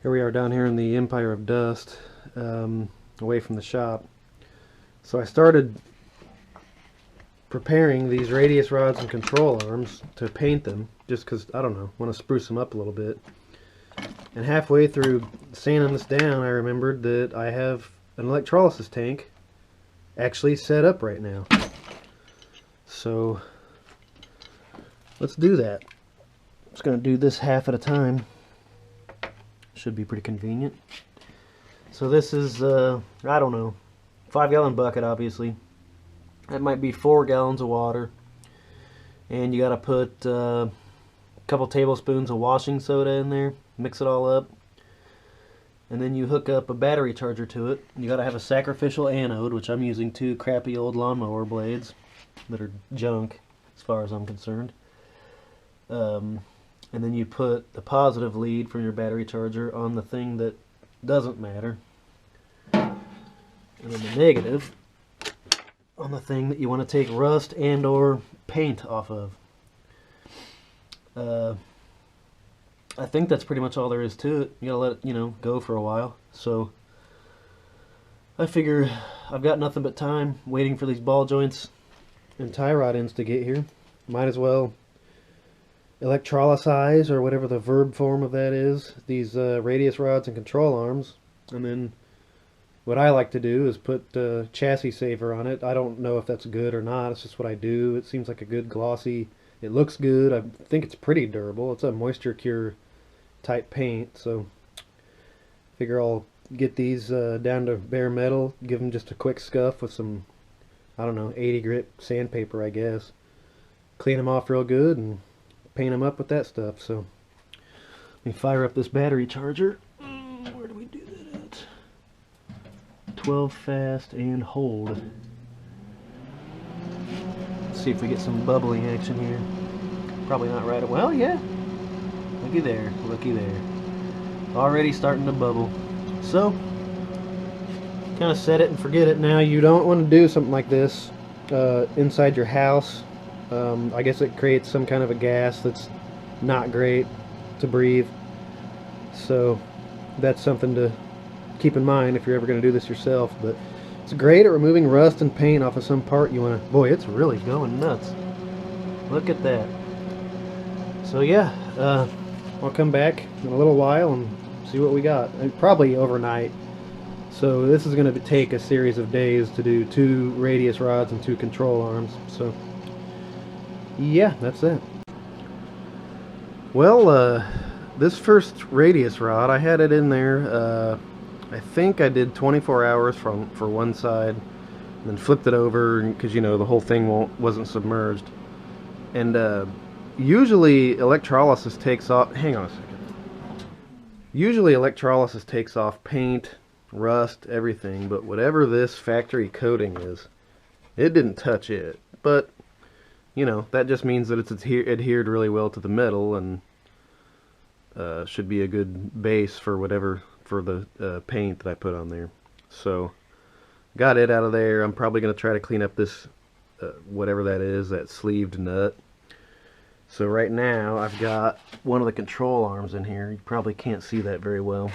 Here we are down here in the Empire of Dust, away from the shop. So I started preparing these radius rods and control arms to paint them, just because, I don't know, want to spruce them up a little bit. And halfway through sanding this down, I remembered that I have an electrolysis tank actually set up right now. So let's do that. I'm just going to do this half at a time. Should be pretty convenient. So this is, I don't know, 5-gallon bucket, obviously. That might be 4 gallons of water. And you got to put a couple tablespoons of washing soda in there. Mix it all up. And then you hook up a battery charger to it. You got to have a sacrificial anode, which I'm using 2 crappy old lawnmower blades that are junk, as far as I'm concerned. And then you put the positive lead from your battery charger on the thing that doesn't matter. And then the negative on the thing that you want to take rust and or paint off of. I think that's pretty much all there is to it. You gotta let it, go for a while. So I figure I've got nothing but time waiting for these ball joints and tie rod ends to get here. Might as well electrolyze, or whatever the verb form of that is, these radius rods and control arms. And then what I like to do is put chassis saver on it. I don't know if that's good or not. It's just what I do. It seems like a good glossy. It looks good. I think it's pretty durable. It's a moisture cure type paint. So figure I'll get these down to bare metal. Give them just a quick scuff with some, I don't know, 80 grit sandpaper, I guess. Clean them off real good and paint them up with that stuff. So let me fire up this battery charger. Where do we do that at? 12 fast and hold. Let's see if we get some bubbling action here. Probably not right away. Well, yeah. Looky there. Looky there. Already starting to bubble. So, kind of set it and forget it. Now, you don't want to do something like this inside your house. I guess it creates some kind of a gas that's not great to breathe. So that's something to keep in mind if you're ever going to do this yourself. But it's great at removing rust and paint off of some part you want to... Boy, it's really going nuts. Look at that. So yeah, I'll come back in a little while and see what we got. Probably overnight. So this is going to take a series of days to do 2 radius rods and 2 control arms. So yeah, that's it. Well, this first radius rod, I had it in there, I think I did 24 hours for one side, and then flipped it over, because, the whole thing wasn't submerged. And usually electrolysis takes off, hang on a second. Usually electrolysis takes off paint, rust, everything, but whatever this factory coating is, it didn't touch it. But that just means that it's adhered really well to the metal, and should be a good base for the paint that I put on there. So got it out of there. I'm probably going to try to clean up this whatever that is, that sleeved nut. So right now I've got one of the control arms in here. You probably can't see that very well.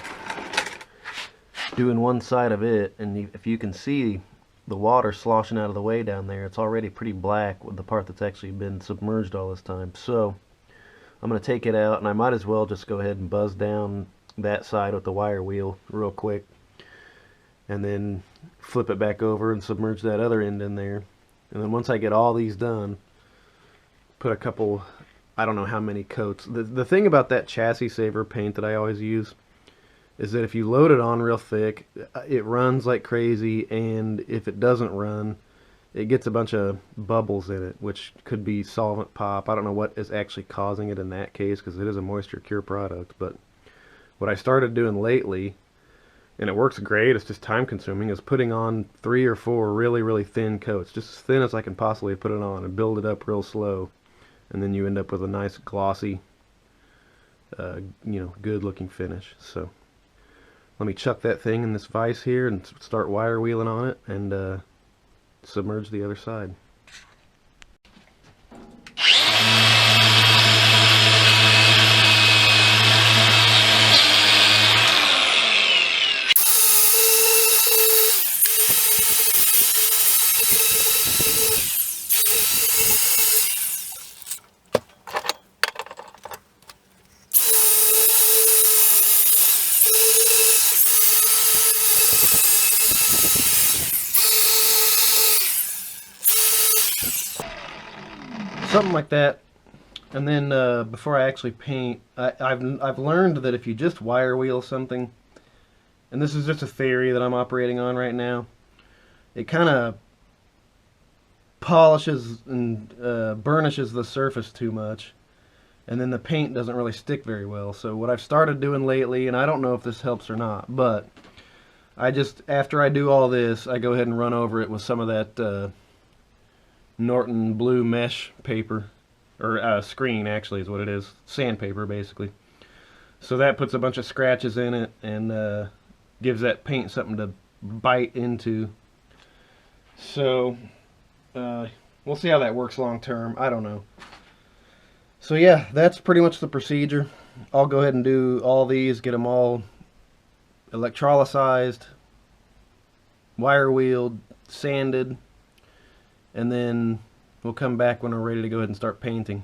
Doing one side of it, and if you can see the water sloshing out of the way down there, it's already pretty black with the part that's actually been submerged all this time. So I'm going to take it out, and I might as well just go ahead and buzz down that side with the wire wheel real quick, and then flip it back over and submerge that other end in there. And then once I get all these done, put a couple, I don't know how many coats. The thing about that chassis saver paint that I always use is that if you load it on real thick, it runs like crazy, and if it doesn't run, it gets a bunch of bubbles in it, which could be solvent pop. I don't know what is actually causing it in that case, because it is a moisture cure product. But what I started doing lately, and it works great, it's just time consuming, is putting on 3 or 4 really, really thin coats, just as thin as I can possibly put it on, and build it up real slow. And then you end up with a nice glossy, good looking finish. So let me chuck that thing in this vise here and start wire wheeling on it, and submerge the other side. something like that. And then before I actually paint, I've learned that if you just wire wheel something, and this is just a theory that I'm operating on right now, it kind of polishes and burnishes the surface too much, and then the paint doesn't really stick very well. So what I've started doing lately, and I don't know if this helps or not, but I just, after I do all this, I go ahead and run over it with some of that Norton blue mesh paper, or screen actually is what it is, sandpaper basically. So that puts a bunch of scratches in it and gives that paint something to bite into. So we'll see how that works long term. I don't know. So yeah, that's pretty much the procedure. I'll go ahead and do all these, get them all electrolyzed, wire wheeled, sanded, and then we'll come back when we're ready to go ahead and start painting.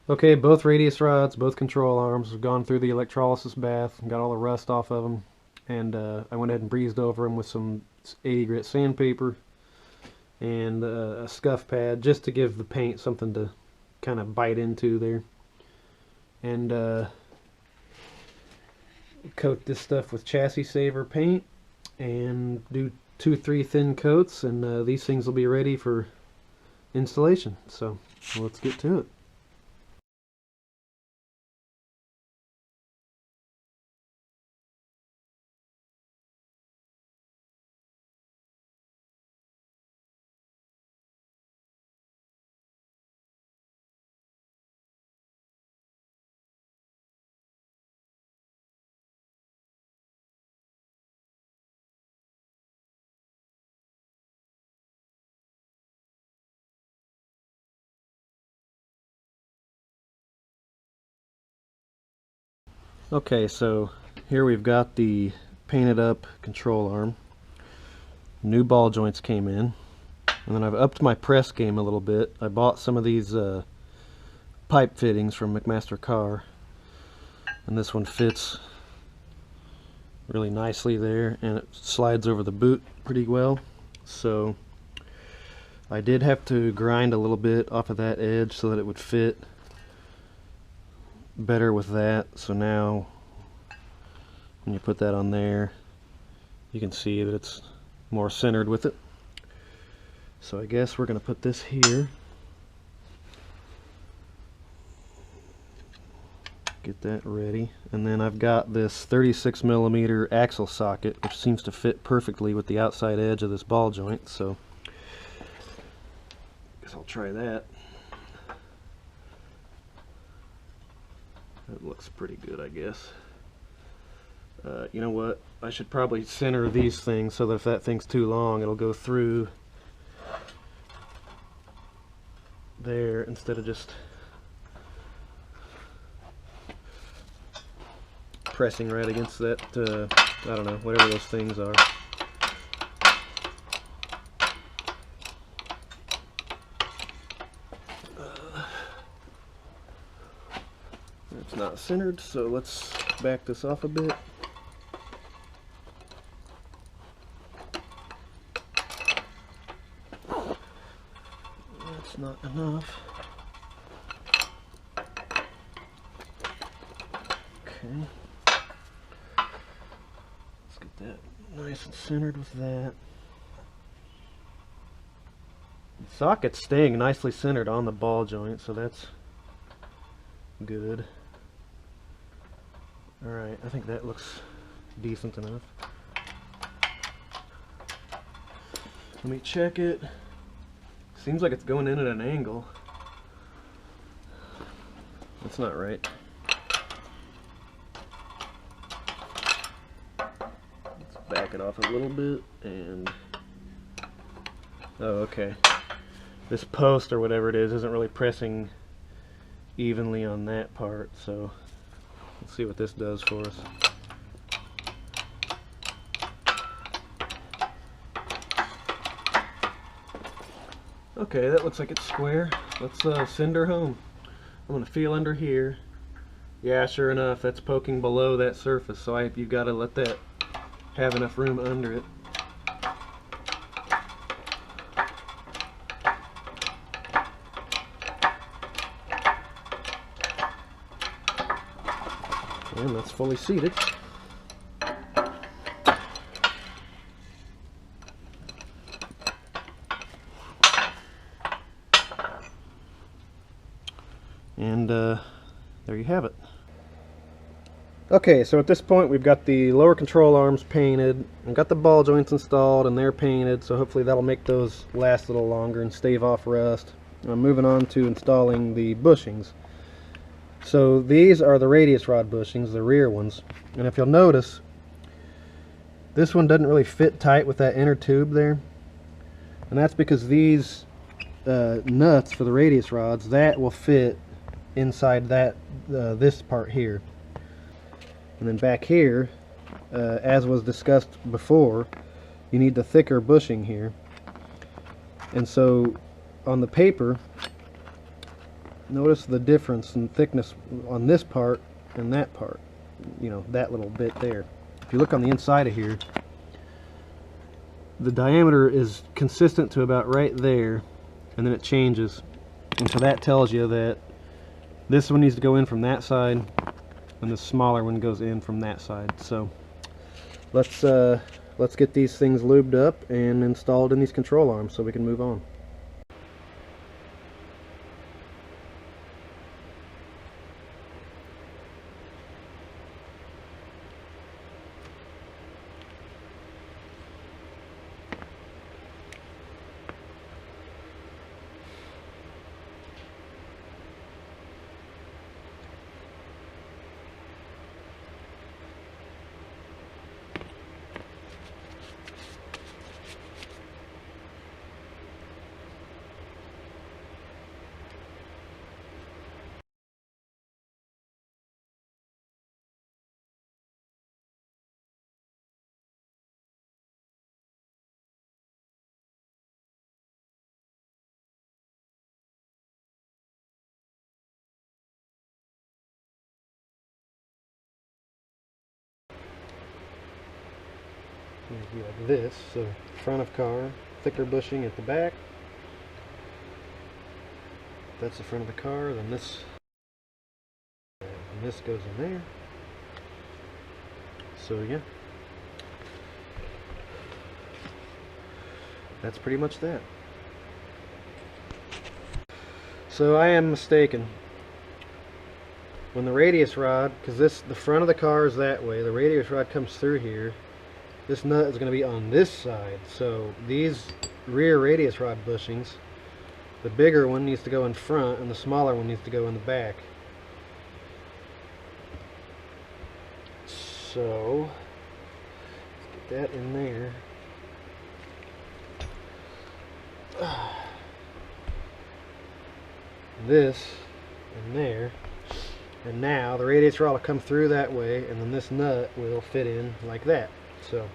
Okay, both radius rods, both control arms have gone through the electrolysis bath, got all the rust off of them, and I went ahead and breezed over them with some 80 grit sandpaper and a scuff pad just to give the paint something to kind of bite into there. And coat this stuff with chassis saver paint and do 2-3 thin coats, and these things will be ready for installation. So let's get to it. Okay, so here we've got the painted up control arm. New ball joints came in, and then I've upped my press game a little bit. I bought some of these pipe fittings from McMaster Carr, and this one fits really nicely there, and it slides over the boot pretty well. So I did have to grind a little bit off of that edge so that it would fit better with that. So now when you put that on there, you can see that it's more centered with it. So I guess we're going to put this here, get that ready, and then I've got this 36mm axle socket which seems to fit perfectly with the outside edge of this ball joint, so I guess I'll try that. That looks pretty good, I guess. You know what? I should probably center these things so that if that thing's too long, it'll go through there instead of just pressing right against that, I don't know, whatever those things are. It's not centered, so let's back this off a bit. That's not enough. Okay. Let's get that nice and centered with that. The socket's staying nicely centered on the ball joint, so that's good. Alright, I think that looks decent enough. Let me check it. Seems like it's going in at an angle. That's not right. Let's back it off a little bit and... oh, okay. This post or whatever it is isn't really pressing evenly on that part, so let's see what this does for us. Okay, that looks like it's square. Let's send her home. I'm gonna feel under here. Yeah, sure enough, that's poking below that surface, so you've got to let that have enough room under it. And that's fully seated. And there you have it. Okay, so at this point we've got the lower control arms painted, and got the ball joints installed, and they're painted, so hopefully that'll make those last a little longer and stave off rust. I'm moving on to installing the bushings. So these are the radius rod bushings, the rear ones, and if you'll notice, this one doesn't really fit tight with that inner tube there, and that's because these nuts for the radius rods, that will fit inside that this part here. And then back here, as was discussed before, you need the thicker bushing here. And so on the paper, notice the difference in thickness on this part and that part. You know, that little bit there. If you look on the inside of here, the diameter is consistent to about right there, and then it changes. And so that tells you that this one needs to go in from that side, and the smaller one goes in from that side. So let's get these things lubed up and installed in these control arms so we can move on. It'll be like this, so front of car, thicker bushing at the back. That's the front of the car, then this, and this goes in there. So yeah, that's pretty much that. So I am mistaken. When the radius rod, because the front of the car is that way, the radius rod comes through here. This nut is going to be on this side, so these rear radius rod bushings, the bigger one needs to go in front and the smaller one needs to go in the back. So let's get that in there. This in there, and now the radius rod will come through that way, and then this nut will fit in like that. So